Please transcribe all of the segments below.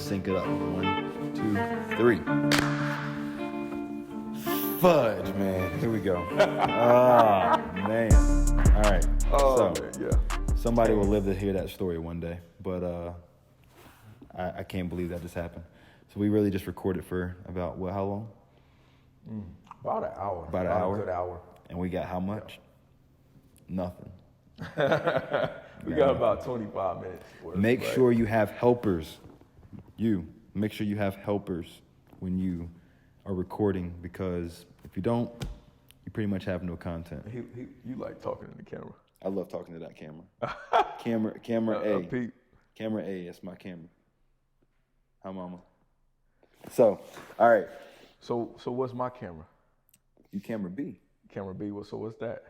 sync it up. 1, 2, 3. Fudge, man. Here we go. Man. All right. Oh, man, yeah. Somebody will live to hear that story one day, but I can't believe that just happened. So we really just recorded for about, how long? About an hour. About an hour? A good hour. And we got how much? Nothing. We got about 25 minutes. Make sure you have helpers. Make sure you have helpers when you are recording, because if you don't, you pretty much have no content. You like talking to the camera. I love talking to that camera. Camera A. Pete. Camera A, that's my camera. Hi, mama. So, all right. So what's my camera? You camera B. Camera B. So what's that?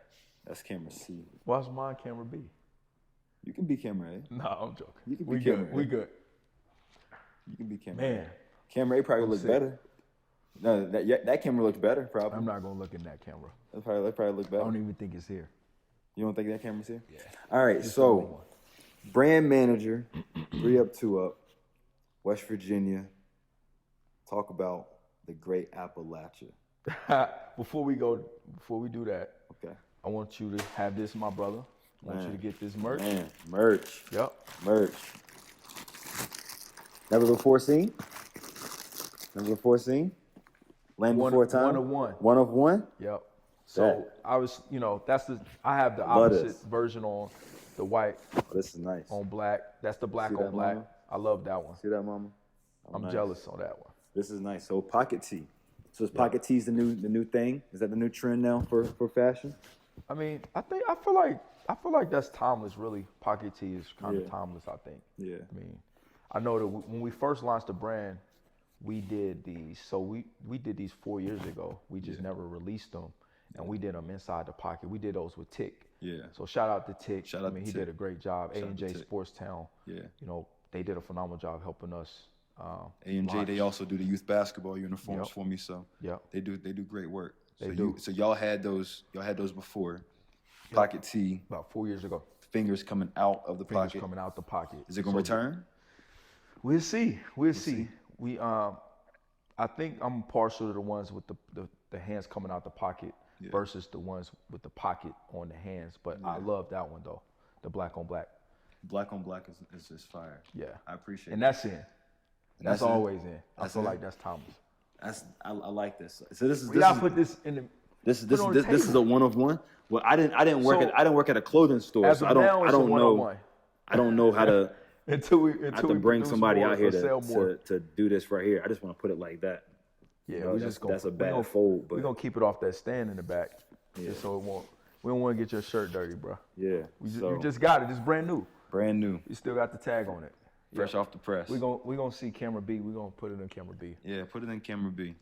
That's camera C. Why's my camera B? You can be camera A. No, I'm joking. You can be we camera good. A. We good. You can be camera Man. A. Camera A probably looks better. No, that camera looks better, probably. I'm not gonna look in that camera. That probably looks better. I don't even think it's here. You don't think that camera's here? Yeah. All right, so brand manager, 3 Up, 2 Up, West Virginia. Talk about the great Appalachia. Before we do that, okay, I want you to have this, my brother. I want you to get this merch. Man, merch. Yep. Merch. Never before seen? Never before seen? Land before time? 1 of 1. 1 of 1? Yep. So I was, I have the opposite version on the white. Oh, this is nice. On black. That's the black on black. Mama? I love that one. See that, mama? Oh, I'm nice. jealous on that one. This is nice. So pocket tee. So is pocket tees the new thing? Is that the new trend now for fashion? I mean, I feel like that's timeless. Really, pocket tee is kind of timeless. I think. Yeah. I mean, I know that when we first launched the brand, we did these. So we did these 4 years ago. We just never released them, and we did them inside the pocket. We did those with Tick. Yeah. So shout out to Tick. Shout out to he Tick. did a great job. A&J Sports Town. Yeah. They did a phenomenal job helping us. A&J, they also do the youth basketball uniforms for me, so they do great work. So y'all had those before. Pocket tee. About 4 years ago. Fingers coming out of the pocket. Coming out the pocket. Is it gonna return? We'll see. We'll see. I think I'm partial to the ones with the hands coming out the pocket versus the ones with the pocket on the hands. But I love that one though. The black on black. Black on black is just fire. Yeah. I appreciate it. And that's in. That's always in. I feel like that's timeless. I like this. So this is. We gotta put this in the. This is a 1 of 1. Well, I didn't work at a clothing store, so I don't know. I don't know how to. until we bring somebody out here to to do this right here. I just want to put it like that. Yeah, that's a bad fold. But we're gonna keep it off that stand in the back, just so it won't. We don't want to get your shirt dirty, bro. Yeah. You just got it. It's brand new. Brand new. You still got the tag on it. Fresh off the press. We gonna see camera B. We're gonna put it in camera B. Yeah, put it in camera B.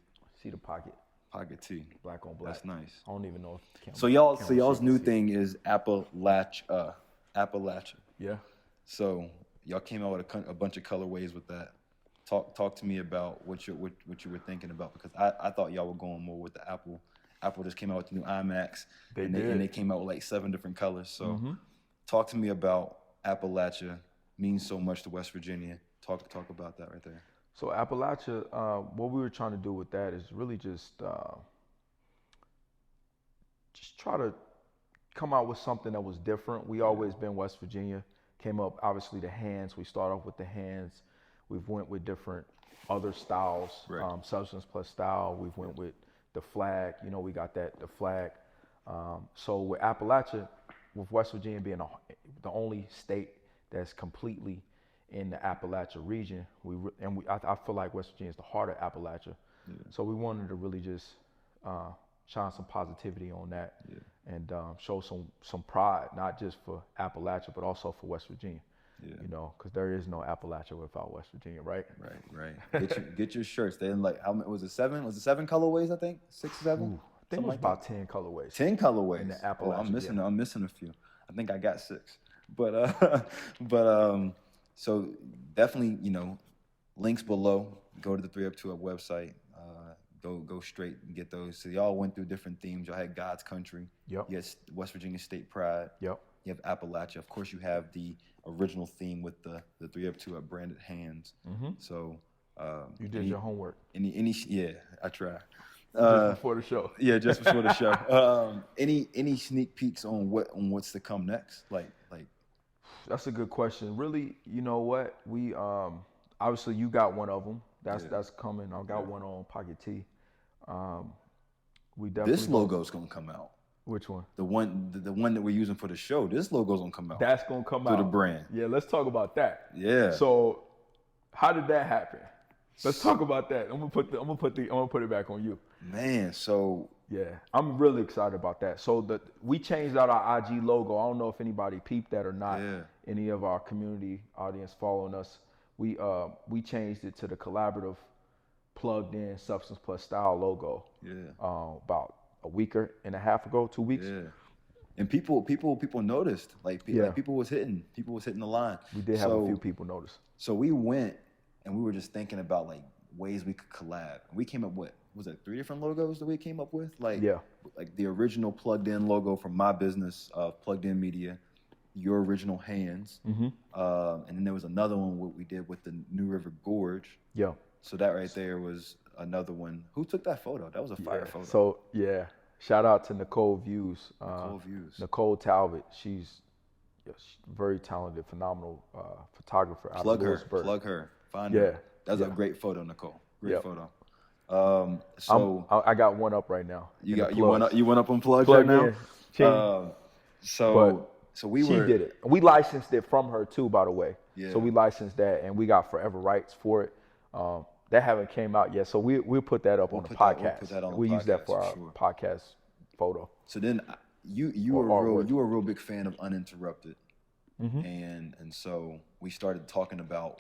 See the pocket. Pocket T. Black on black. That's nice. I don't even know if camera. So y'all's new thing is Appalachia. Yeah. So y'all came out with a bunch of colorways with that. Talk to me about what you were thinking about, because I thought y'all were going more with the Apple. Apple just came out with the new iMacs. And they came out with like 7 different colors. So talk to me about Appalachia. Means so much to West Virginia. Talk about that right there. So Appalachia, what we were trying to do with that is really just try to come out with something that was different. We always been West Virginia. Came up, obviously, the hands. We started off with the hands. We've went with different other styles, substance plus style. We've went with the flag. We got the flag. So with Appalachia, with West Virginia being the only state that's completely in the Appalachia region, I feel like West Virginia is the heart of Appalachia. Yeah. So we wanted to really just shine some positivity on that and show some pride, not just for Appalachia, but also for West Virginia. Yeah. Because there is no Appalachia without West Virginia, right? Right. Get your shirts. They like, how many was it? 7? Was it 7 colorways? I think 6, 7. Ooh, I think it was about 10 colorways. 10 colorways. In the Appalachia. I'm missing a few. I think I got 6. But so definitely, links below. Go to the 3 Up 2 Up website. Go straight and get those. So y'all went through different themes. Y'all had God's Country. Yep. You had West Virginia State Pride. Yep. you have Appalachia. Of course, you have the original theme with the 3 up 2 up branded hands. So you did your homework. Yeah, I try. Just before the show. Yeah, just before the show. Any sneak peeks on what's to come next? Like That's a good question. Really, you know what? We obviously you got one of them. That's coming. I got one on Pocket T. We definitely this logo's gonna come out. Which one? The one that we're using for the show. This logo's gonna come out. That's gonna come out. To the brand. Yeah, let's talk about that. Yeah. So, how did that happen? Let's talk about that. I'm gonna put it back on you. Man, so yeah, I'm really excited about that. So we changed out our IG logo. I don't know if anybody peeped that or not. Yeah. Any of our community audience following us. We changed it to the collaborative, plugged in substance plus style logo. Yeah. About a week and a half ago, 2 weeks. Yeah. And people noticed. Like people was hitting the line. We did have a few people notice. So we went and we were just thinking about like ways we could collab. We came up with, was it 3 different logos that we came up with? Like the original plugged in logo from my business, PluggedIn Media, your original hands. And then there was another one what we did with the New River Gorge. Yeah. So that right there was another one. Who took that photo? That was a fire photo. So shout out to Nicole Views. Nicole Talbot. She's very talented, phenomenal photographer. Plug her. Find her. That's a great photo, Nicole. Great photo. I got one up right now. You went up on plugs right now. So she did it. We licensed it from her too, by the way. Yeah. So we licensed that, and we got forever rights for it. That haven't came out yet, so we'll put that up on the podcast. We'll use that for our podcast photo. So then you were a real big fan of Uninterrupted, and so we started talking about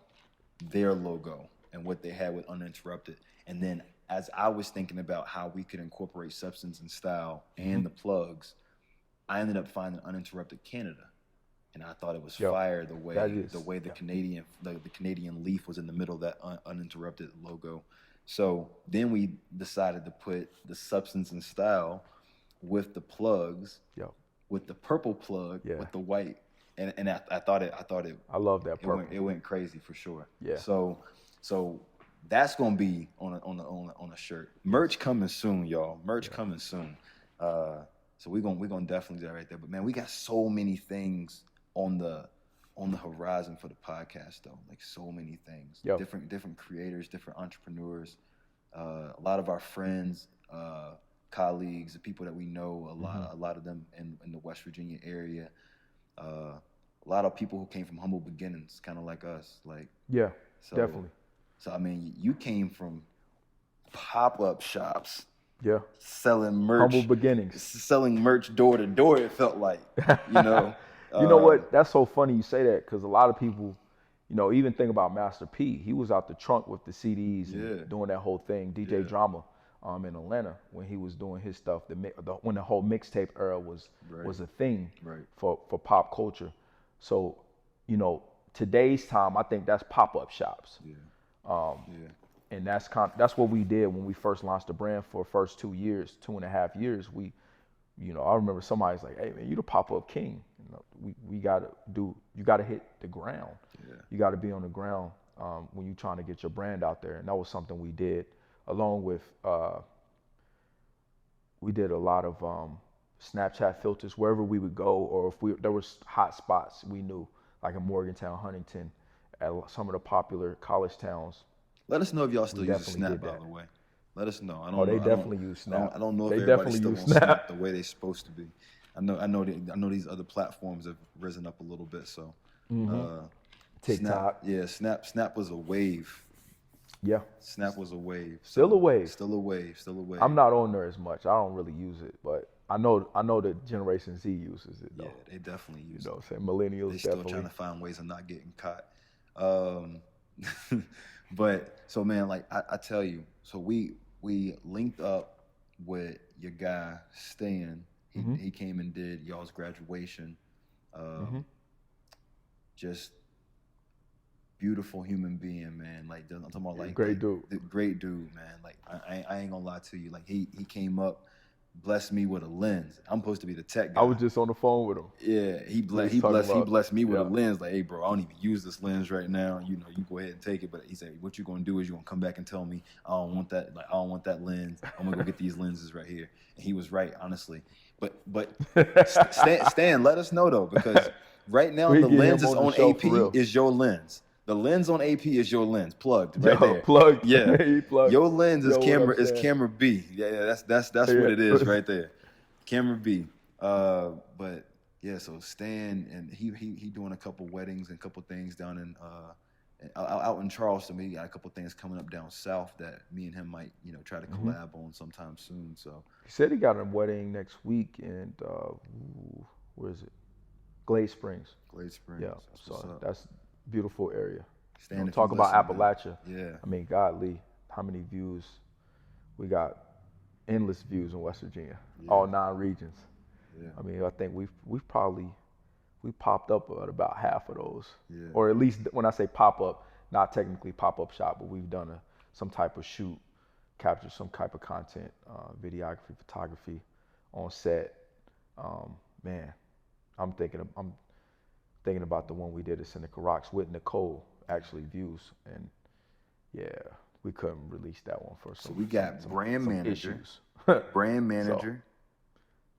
their logo and what they had with Uninterrupted, and then as I was thinking about how we could incorporate substance and style and the plugs, I ended up finding Uninterrupted Canada. And I thought it was fire the way the Canadian leaf was in the middle of that Uninterrupted logo. So then we decided to put the substance and style with the plugs, with the purple plug, with the white, and I thought it. I love that purple. It went crazy for sure. Yeah. So that's gonna be on a shirt. Merch coming soon, y'all. Merch coming soon. So we're gonna definitely do that right there. But man, we got so many things on the horizon for the podcast though. Like so many things. Different creators, different entrepreneurs, a lot of our friends, colleagues, the people that we know, a lot of them in the West Virginia area. A lot of people who came from humble beginnings, kind of like us. Like definitely. So I mean, you came from pop-up shops. Yeah. Selling merch. Humble beginnings. Selling merch door to door, it felt like, you know. You know what? That's so funny you say that, because a lot of people, even think about Master P. He was out the trunk with the CDs and doing that whole thing, DJ Drama, in Atlanta when he was doing his stuff. When the whole mixtape era was a thing for pop culture. So, today's time, I think that's pop-up shops. And that's what we did when we first launched the brand for the first 2.5 years. I remember somebody's like, "Hey man, you the pop-up king. You gotta hit the ground. You gotta be on the ground when you're trying to get your brand out there." And that was something we did, along with we did a lot of Snapchat filters wherever we would go, or if there was hot spots we knew, like in Morgantown, Huntington, at some of the popular college towns. Let us know if y'all still use Snap, by the way. Let us know. They definitely use Snap. I don't know if everybody's still on Snap the way they're supposed to be. I know these other platforms have risen up a little bit. So TikTok. Snap was a wave. Yeah. Snap was a wave. Still a wave. Still a wave. I'm not on there as much. I don't really use it, but I know that Generation Z uses it though. Yeah, they definitely use it. Saying millennials they still trying to find ways of not getting caught. But so man, like I tell you, so we linked up with your guy Stan. He came and did y'all's graduation. Just beautiful human being, man. Like I'm talking about, like great dude, man. Like I ain't gonna lie to you. Like he came up blessed me with a lens. I'm supposed to be the tech guy. I was just on the phone with him. Yeah, he blessed me with a lens. Like, hey, bro, I don't even use this lens right now. You go ahead and take it. But he said, what you gonna do is you gonna come back and tell me I don't want that. Like, I don't want that lens. I'm gonna go get these lenses right here. And he was right, honestly. But Stan, let us know though, because right now the lens is on AP is your lens. The lens on AP is your lens, plugged right there. Plugged. Yeah, plugged. Your lens is camera B. Yeah, that's what it is right there, camera B. But yeah, so Stan and he doing a couple weddings and a couple things down in out in Charleston. He got a couple things coming up down south that me and him might try to collab on sometime soon. So he said he got a wedding next week, and where is it? Glade Springs. Yeah, so that's beautiful area. Talk about Appalachia. Yeah. I mean, godly, how many views? We got endless views in West Virginia, all 9 regions. Yeah. I mean, I think we popped up at about half of those, yeah. Or at least when I say pop up, not technically pop up shop, but we've done some type of shoot, captured some type of content, videography, photography, on set. Man, I'm thinking about the one we did at Seneca Rocks with Nicole, actually views, and yeah, we couldn't release that one for some. So we got brand manager, issues. brand manager.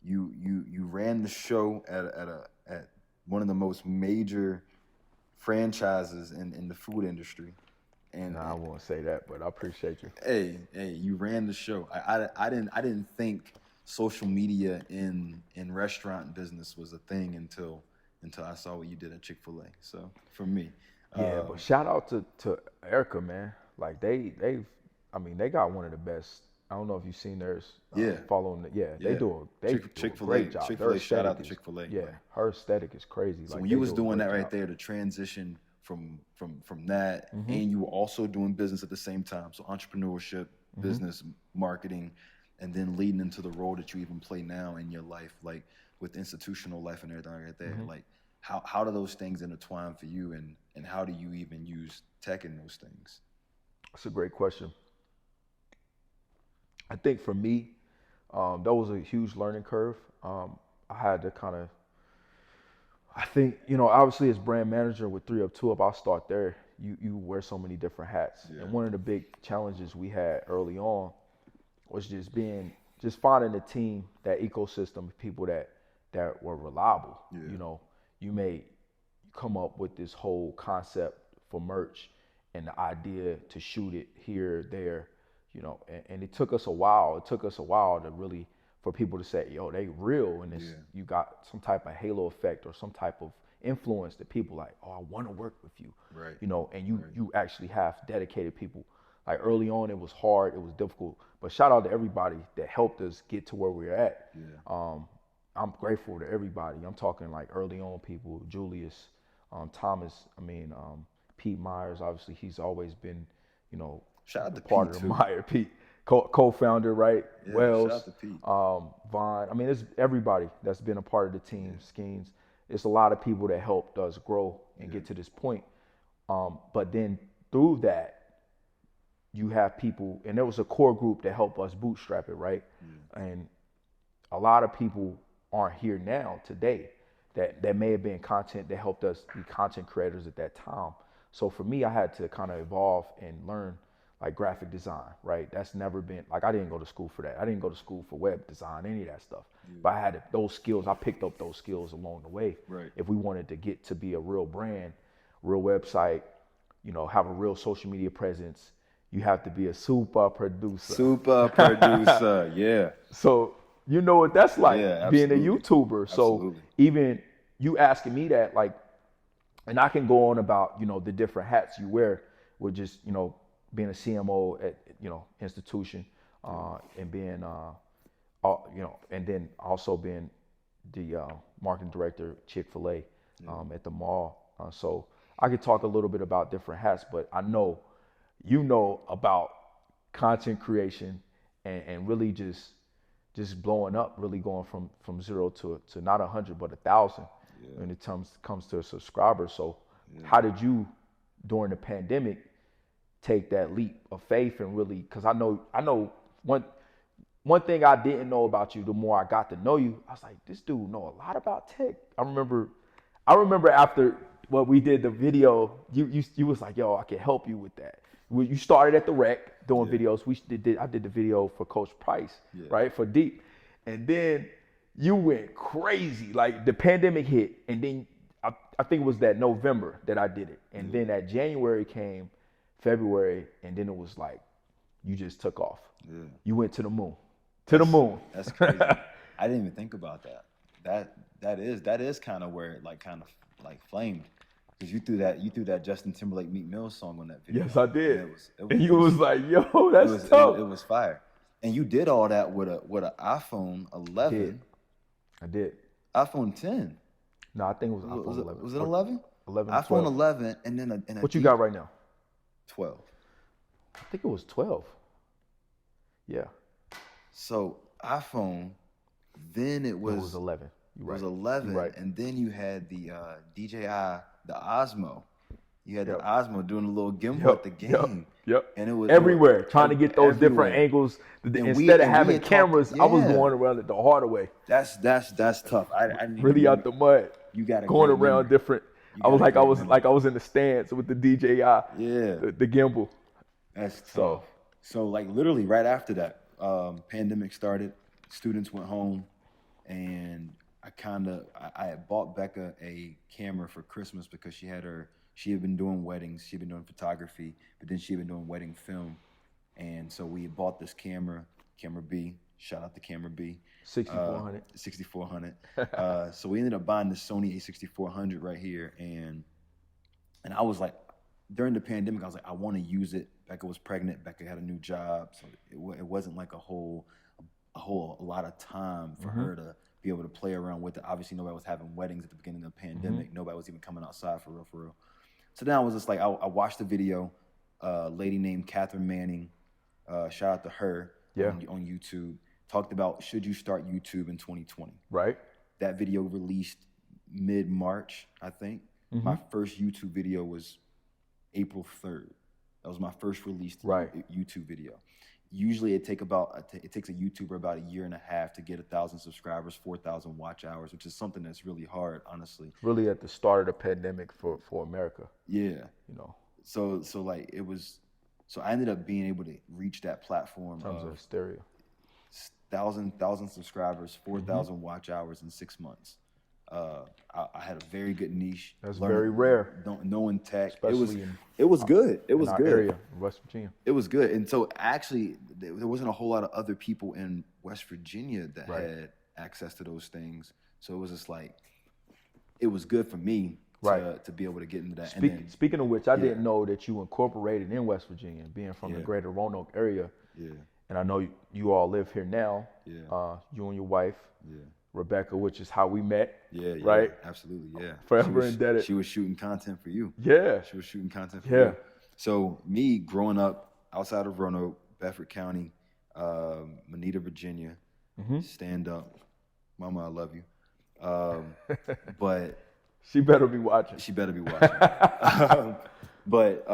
So, you ran the show at one of the most major franchises in the food industry. And I won't say that, but I appreciate you. Hey, you ran the show. I didn't think social media in restaurant business was a thing until I saw what you did at Chick-fil-A. So for me, but shout out to Erica, man. Like they got one of the best. I don't know if you've seen theirs. Following they do a great job. Chick-fil-A, shout out to Chick-fil-A. Yeah, her aesthetic is crazy. So when you was doing that right there, the transition from that, and you were also doing business at the same time. So entrepreneurship, business, marketing, and then leading into the role that you even play now in your life, like with institutional life and everything right there. Like how do those things intertwine for you, and how do you even use tech in those things? That's a great question. I think for me, that was a huge learning curve. I had to kind of, I think, obviously as brand manager with 3 Up, 2 Up, I'll start there. You wear so many different hats. Yeah. And one of the big challenges we had early on was just finding a team, that ecosystem of people that were reliable. Yeah. You may come up with this whole concept for merch and the idea to shoot it here, there, and it took us a while. It took us a while to really, for people to say, yo, they real, and you got some type of halo effect or some type of influence that people like, oh, I want to work with you, right? And you actually have dedicated people. Like early on, it was hard, it was difficult, but shout out to everybody that helped us get to where we're at. Yeah. I'm grateful to everybody. I'm talking like early on people, Julius, Thomas. Pete Myers. Obviously, he's always been, shout out to part Pete of too. the Meyer. Pete, co-founder, right? Yeah, Wells, shout out to Pete. Vaughn. It's everybody that's been a part of the team. Yeah. Skeens. It's a lot of people that helped us grow and get to this point. But then through that, you have people, and there was a core group that helped us bootstrap it, right? Yeah. And a lot of people aren't here now today that may have been content that helped us be content creators at that time. So for me, I had to kind of evolve and learn like graphic design, right? That's never been, like I didn't go to school for that. I didn't go to school for web design, any of that stuff. Yeah. But I had those skills, I picked up those skills along the way. Right. If we wanted to get to be a real brand, real website, have a real social media presence, you have to be a super producer. Yeah. So you know what that's like, being a absolutely. YouTuber. So Absolutely. even you asking me that, like, and I can go on about, the different hats you wear with just, being a CMO at, institution, and being, and then also being the marketing director at Chick-fil-A at the mall. So I could talk a little bit about different hats, but I know, about content creation and really just blowing up, really going from 0 to not 100, but 1,000 when it comes to a subscriber. So how did you, during the pandemic, take that leap of faith and really, because I know one thing I didn't know about you, the more I got to know you, I was like, this dude know a lot about tech. I remember after what we did the video, you was like, yo, I can help you with that. You started at the rec doing videos. I did the video for Coach Price, right, for Deep, and then you went crazy. Like the pandemic hit, and then I think it was that November that I did it, and then that January came, February, and then it was like you just took off. Yeah. You went to the moon. To the moon. That's crazy. I didn't even think about that. That is kind of where it kind of flamed. Because you threw that Justin Timberlake Meek Mill song on that video. Yes, I did. And you was like, yo, that's tough. It was fire. And you did all that with an iPhone 11. I did. iPhone 10. No, I think it was iPhone 11. Was it 11? 11. iPhone 12. 11, and then what you got right now? 12. I think it was 12. Yeah. So iPhone, then it was 11. It was 11, right. And then you had the DJI, the Osmo. You had the Osmo doing a little gimbal at the game. Yep. And it was everywhere, trying to get those different angles. Instead of having cameras, I was going around it the harder way. That's tough. I really out the mud. You got to going around different. I was like I was in the stands with the DJI. Yeah. The gimbal. That's tough. So like literally right after that, pandemic started. Students went home, and I had bought Becca a camera for Christmas because she had been doing weddings, she'd been doing photography, but then she'd been doing wedding film. And so we bought this camera B, shout out to camera B. 6400. 6400. So we ended up buying this Sony a6400 right here. And I was like, during the pandemic, I was like, I want to use it. Becca was pregnant. Becca had a new job. So it wasn't like a lot of time for her to be able to play around with it. Obviously, nobody was having weddings at the beginning of the pandemic. Nobody was even coming outside for real. So then I was just like, I watched the video. A lady named Catherine Manning, shout out to her on YouTube, talked about should you start YouTube in 2020. Right. That video released mid-March, I think. My first YouTube video was April 3rd. That was my first released YouTube video. Usually it takes a YouTuber about a year and a half to get 1,000 subscribers, 4,000 watch hours, which is something that's really hard, honestly. Really at the start of the pandemic for America. Yeah. So like it was. So I ended up being able to reach that platform. In terms of hysteria. 1,000 subscriurs, 4,000 watch hours in 6 months. I had a very good niche. That's very rare. Knowing tech, especially it was good. It was in our good. Area, in West Virginia. It was good, and so actually, there wasn't a whole lot of other people in West Virginia that had access to those things. So it was just like, it was good for me to be able to get into that. Speaking of which, I didn't know that you incorporated in West Virginia, being from the greater Roanoke area. Yeah. And I know you all live here now. Yeah. You and your wife. Yeah. Rebecca, which is how we met. Yeah. Right? Absolutely, yeah. Forever indebted. She was shooting content for you. Yeah. She was shooting content for you. So me growing up outside of Roanoke, Bedford County, Moneta, Virginia, stand up. Mama, I love you. But she better be watching. But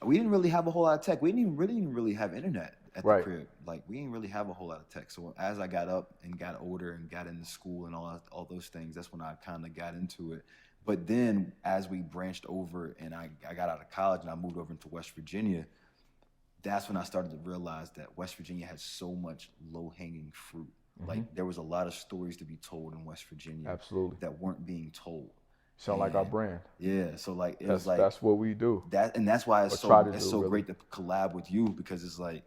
we didn't really have a whole lot of tech. We didn't really have internet at the crib. Like we didn't really have a whole lot of tech. So as I got up and got older and got into school and all those things, that's when I kind of got into it. But then as we branched over and I got out of college and I moved over into West Virginia, that's when I started to realize that West Virginia had so much low-hanging fruit. Like there was a lot of stories to be told in West Virginia. Absolutely. That weren't being told. Sound like our brand. Yeah, so like that's what we do. That's why it's so great to collab with you, because it's like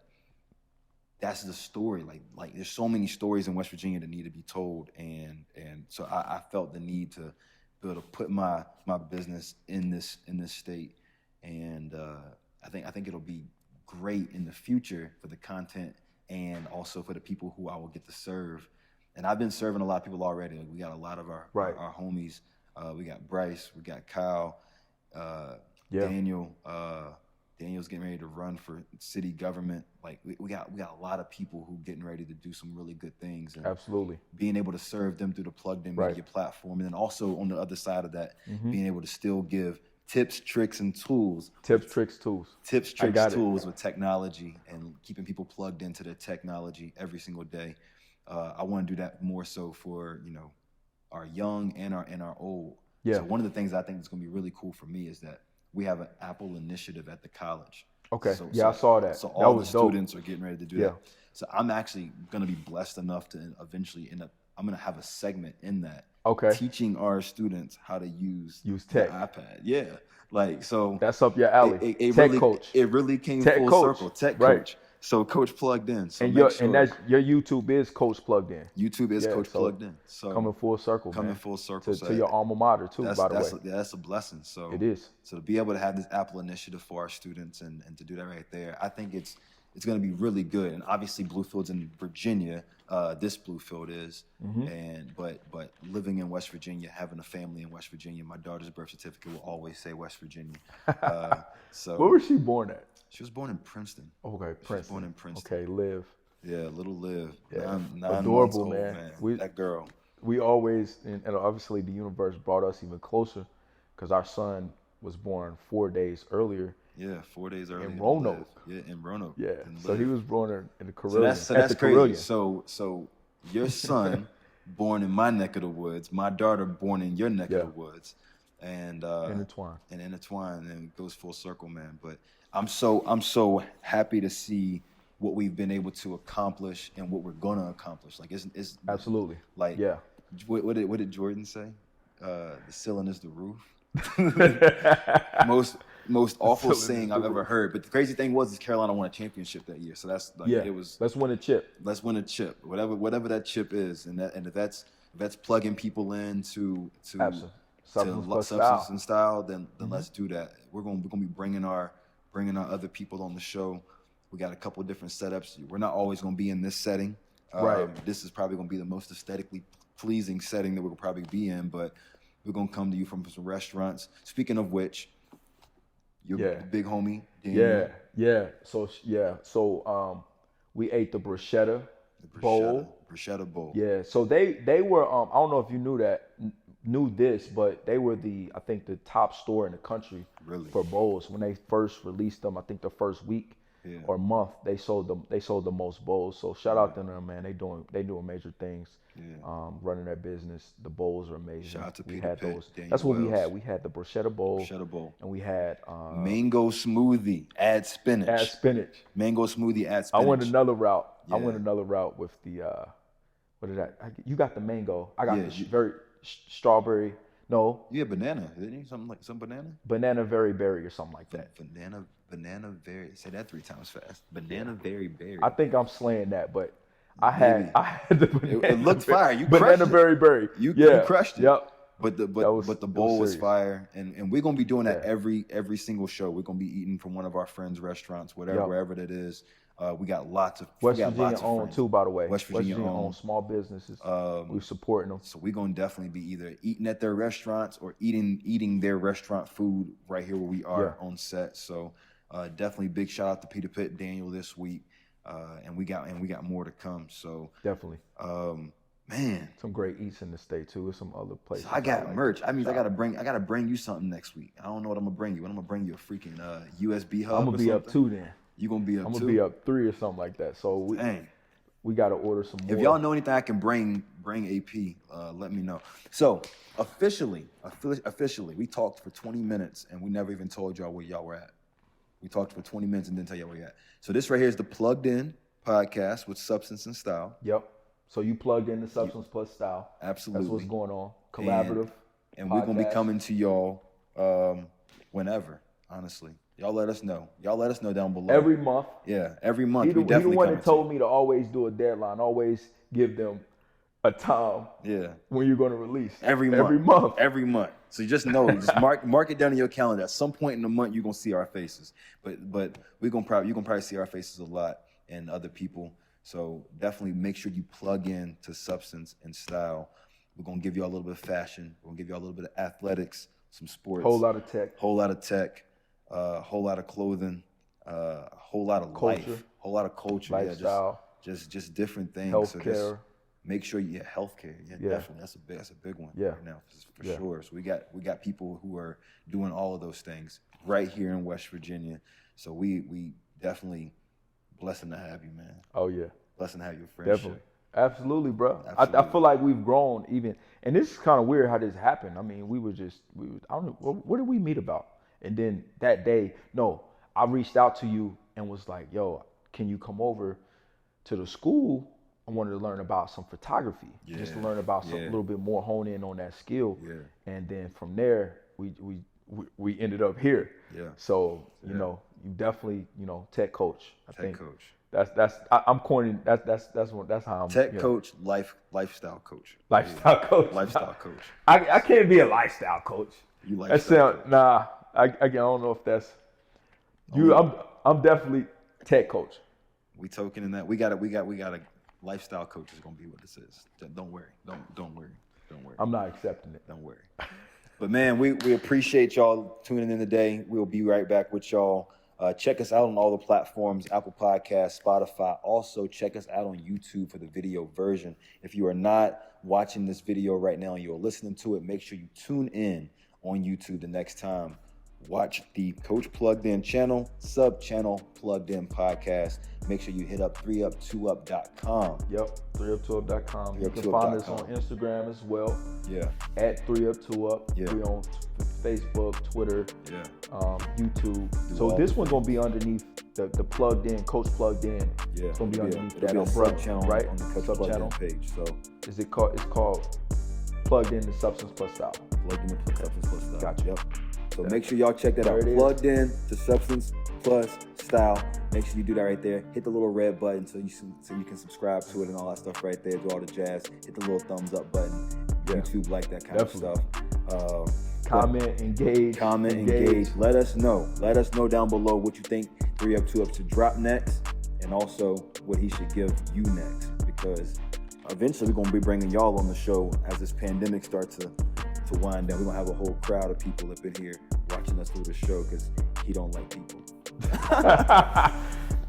that's the story. Like there's so many stories in West Virginia that need to be told, and so I felt the need to be able to put my business in this state, and I think it'll be great in the future for the content and also for the people who I will get to serve. And I've been serving a lot of people already. Like we got a lot of our homies. We got Bryce, we got Kyle, Daniel. Daniel's getting ready to run for city government. Like we got a lot of people who getting ready to do some really good things. And absolutely. Being able to serve them through the PluggedIn Media platform, and then also on the other side of that, being able to still give tips, tricks, and tools. Tips, tricks, tools. Tips, tricks, tools with technology and keeping people plugged into their technology every single day. I want to do that more so for, our young and our old. Yeah. So one of the things I think is going to be really cool for me is that we have an Apple initiative at the college. Okay. I saw that. So all that the students are getting ready to do Yeah. that. So I'm actually going to be blessed enough to eventually I'm going to have a segment in that. Okay. Teaching our students how to use tech. the iPad. Yeah. Like, so that's up your alley. Tech really, coach. It really came tech full coach. circle. Tech right. coach. So Coach Plugged In. So and that's your YouTube is Coach Plugged In. YouTube is Coach Plugged In. So coming full circle, coming man. full circle to your alma mater too. By the way, that's a blessing. So it is. So to be able to have this Apple initiative for our students and to do that right there, I think it's going to be really good. And obviously, Bluefield's in Virginia. This Bluefield is, and but living in West Virginia, having a family in West Virginia, my daughter's birth certificate will always say West Virginia. So where was she born at? She was born in Princeton. Okay, Princeton. She was born in Princeton. Okay, Liv. Yeah, little Liv. Yeah, 9 adorable, months old, man. That girl. We always, and obviously the universe brought us even closer, because our son was born 4 days earlier. Yeah, 4 days earlier. In Roanoke. Yeah, in Roanoke. Yeah, so he was born in the Carilion. So that's crazy. So your son born in my neck of the woods, my daughter born in your neck of the woods, and intertwined, and it goes full circle, man. But I'm so happy to see what we've been able to accomplish and what we're gonna accomplish. Like it's absolutely like what did Jordan say? The ceiling is the roof. most awful saying I've ever heard. But the crazy thing was Carolina won a championship that year. So that's like it was. Let's win a chip. Let's win a chip. Whatever that chip is, and if that's plugging people in to substance and style, then let's do that. We're gonna be bringing our other people on the show. We got a couple of different setups. We're not always gonna be in this setting. Right. This is probably gonna be the most aesthetically pleasing setting that we'll probably be in, but we're gonna come to you from some restaurants. Speaking of which, your big homie, Daniel. So we ate the bruschetta bowl. Bruschetta bowl. Yeah. So they were I don't know if you knew this, but they were I think the top store in the country for bowls. When they first released them, I think the first week or month, they sold the most bowls. So shout out to them, man. They doing major things. Yeah. Running their business. The bowls are amazing. Shout out to Peter Pitt, Daniel That's what Wells. we had. We had the bruschetta bowl. And we had mango smoothie. Add spinach. Mango smoothie. Add spinach. I went another route. I went another route with the what is that? You got the mango. I got the very strawberry. No. You had banana. Didn't you? Something like some banana? Banana very berry or something like that. Banana very. Say that 3 times fast. Banana very berry. I think I'm slaying that, but I had the banana. It looked fire. You banana very berry. You crushed it. Yep. But the bowl was fire, and we're gonna be doing that every single show. We're gonna be eating from one of our friends' restaurants, wherever that is. We got lots of West Virginia owned too, by the way. West Virginia owned small businesses. We're supporting them. So we're gonna definitely be either eating at their restaurants or eating their restaurant food right here where we are on set. So definitely big shout out to Peter Pitt, Daniel this week, and we got more to come. So definitely. Man, some great eats in the state too. There's some other places. So I got merch. I mean, I gotta bring you something next week. I don't know what I'm gonna bring you. I'm gonna bring you a freaking USB hub. I'm gonna be up 2 then. You gonna be up 2? I'm gonna be up 3 or something like that. So we gotta order some more. If y'all know anything I can bring AP, let me know. So officially, we talked for 20 minutes and we never even told y'all where y'all were at. We talked for 20 minutes and didn't tell y'all where you're at. So this right here is the Plugged In podcast with Substance and Style. Yep. So you plugged in the Substance plus Style. Absolutely. That's what's going on. Collaborative. And we're going to be coming to y'all whenever, honestly. Y'all let us know. Y'all let us know down below. Every month. Yeah, every month. He the one that told me to always do a deadline, always give them a time when you're going to release. Every month. So you just know, just mark it down in your calendar. At some point in the month, you're going to see our faces. But you're going to probably see our faces a lot and other people. So definitely make sure you plug in to Substance and Style. We're going to give you a little bit of fashion. We're going to give you a little bit of athletics, some sports. Whole lot of tech. Whole lot of clothing, whole lot of culture. Life. Whole lot of culture. Lifestyle. Just different things. Healthcare. make sure you get healthcare. Yeah, definitely. That's a big one right now for sure. So we got people who are doing all of those things right here in West Virginia. So we definitely blessing to have you, man. Oh yeah. Blessing to have your friendship. Definitely. Absolutely, bro. Absolutely. I feel like we've grown even, and this is kind of weird how this happened. I mean, I don't know, what did we meet about? And then that day, I reached out to you and was like, yo, can you come over to the school? I wanted to learn about some photography, just to learn about some a little bit more, hone in on that skill. Yeah. And then from there, we ended up here. Yeah. So, you know, you definitely, tech coach. I think coach. I'm coining. That's how I'm. Tech coach, lifestyle coach. Lifestyle coach. Lifestyle coach. I can't be a lifestyle coach. You lifestyle coach. Nah. I don't know if that's you. I'm definitely tech coach. We tokening that. We got a lifestyle coach is gonna be what this is. Don't worry. Don't worry. I'm not accepting it. Don't worry. But man, we appreciate y'all tuning in today. We'll be right back with y'all. Check us out on all the platforms, Apple Podcasts, Spotify. Also, check us out on YouTube for the video version. If you are not watching this video right now and you're listening to it, make sure you tune in on YouTube the next time. Watch the Coach Plugged In channel, sub-channel Plugged In Podcast. Make sure you hit up 3up2up.com. Yep, 3up2up.com. You can find us on Instagram as well. Yeah. At 3up2up. Yeah. We're on Facebook, Twitter, YouTube. So this one's going to be underneath the Plugged In, Coach Plugged In. Yeah. It's going to be underneath that umbrella, channel, right? On the Coach Plugged In page. So it's called Plugged In, the Substance Plus Style. Plugged In, the Substance Plus Style. Gotcha. Yep. So make sure y'all check that out. Plugged In to Substance Plus Style. Make sure you do that right there. Hit the little red button so you can subscribe to it and all that stuff right there. Do all the jazz. Hit the little thumbs up button. YouTube like that kind of stuff. Comment, engage. Let us know down below what you think 3up2up should drop next, and also what he should give you next. Because eventually we're gonna be bringing y'all on the show as this pandemic starts to wind down. We're gonna have a whole crowd of people up in here watching us through the show because he don't like people.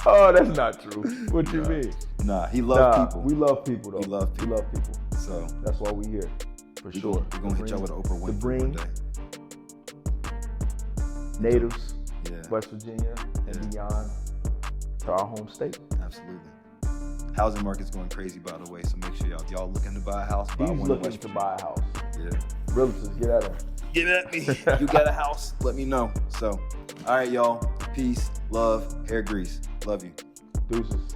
Oh, that's not true. What you mean? Nah, he loves people. We love people though. We love people. So that's why we here. For sure. We're gonna hit y'all with Oprah Winfrey one day. Natives, West Virginia and beyond to our home state. Absolutely. Housing market's going crazy, by the way, so make sure y'all looking to buy a house. He's looking to buy a house. Yeah. Realtors, get at him. Get at me. You got a house, let me know. So, all right, y'all. Peace, love, hair grease. Love you. Deuces.